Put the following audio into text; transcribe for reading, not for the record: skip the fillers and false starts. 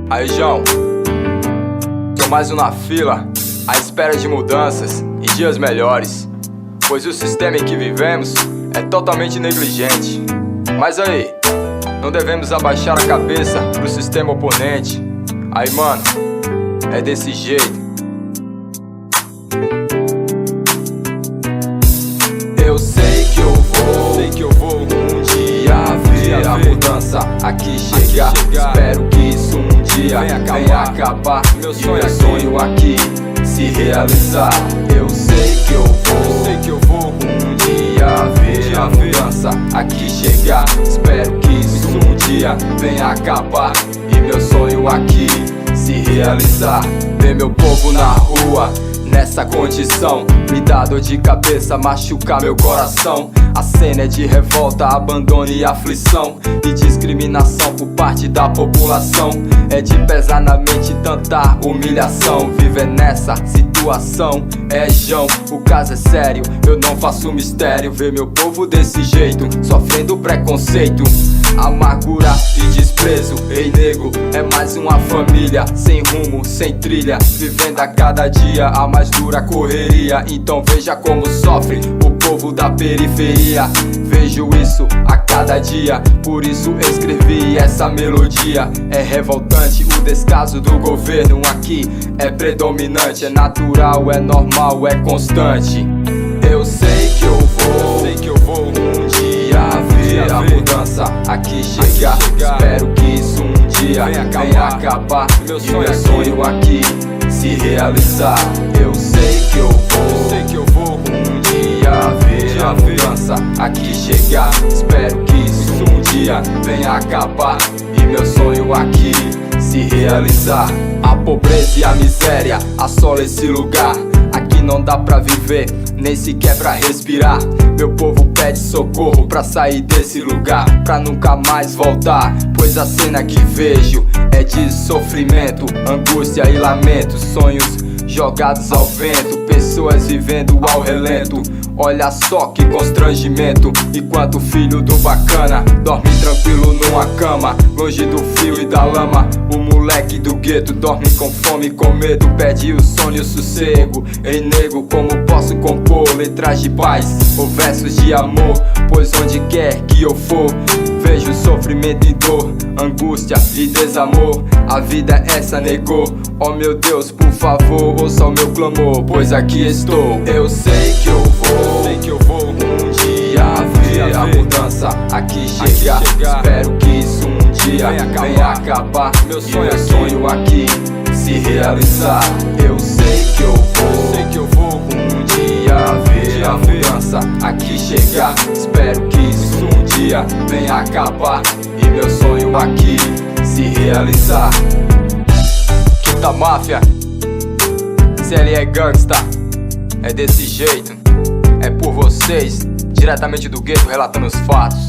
Aí, João, sou mais um na fila, à espera de mudanças e dias melhores, pois o sistema em que vivemos é totalmente negligente. Mas aí, não devemos abaixar a cabeça pro sistema oponente. Aí, mano, é desse jeito. Eu sei que eu vou um dia ver a mudança aqui chegar. Espero que isso um dia venha acabar e meu sonho aqui se realizar. Eu sei que eu vou um dia ver a mudança aqui chegar. Espero que isso um dia venha acabar e meu sonho aqui se realizar. Ver meu povo na rua nessa condição me dá dor de cabeça, machuca meu coração. A cena é de revolta, abandono e aflição e discriminação por parte da população. É de pesar na mente tanta humilhação. Viver nessa situação é João, o caso é sério, eu não faço mistério. Ver meu povo desse jeito, sofrendo preconceito, amargura e desprezo. Ei, nego, é mais uma família sem rumo, sem trilha, vivendo a cada dia a mais dura correria. Então veja como sofre o povo da periferia. Vejo isso a cada dia, por isso escrevi essa melodia. É revoltante o descaso do governo aqui, é predominante, é natural, é normal, é constante. Eu sei que eu vou um dia ver a mudança aqui chegar. Espero que isso um dia venha acabar e meu sonho aqui se realizar. Eu sei que eu vou um dia ver a mudança aqui chegar. Espero que isso um dia venha acabar e meu sonho aqui se realizar. A pobreza e a miséria assolam esse lugar. Aqui não dá pra viver, nem sequer pra respirar. Meu povo pede socorro pra sair desse lugar, pra nunca mais voltar, pois a cena que vejo é de sofrimento, angústia e lamento. Sonhos jogados ao vento, pessoas vivendo ao relento. Olha só que constrangimento, enquanto o filho do bacana dorme tranquilo numa cama, longe do frio e da lama. O moleque do gueto dorme com fome, com medo, pede o sono e o sossego. Ei, nego, como posso compor letras de paz ou versos de amor? Pois onde quer que eu for, vejo sofrimento e dor, angústia e desamor. A vida é essa, negou. Oh meu Deus, por favor, ouça o meu clamor, pois aqui estou. Eu sei que eu vou um dia ver a mudança aqui chegar. Espero que isso um dia venha acabar e meu sonho aqui se realizar. Eu sei que eu vou um dia ver a mudança aqui chegar. Espero que isso um dia venha acabar e meu sonho aqui se realizar. Quinta Máfia, CL é gangsta, é desse jeito, é por vocês, diretamente do gueto relatando os fatos.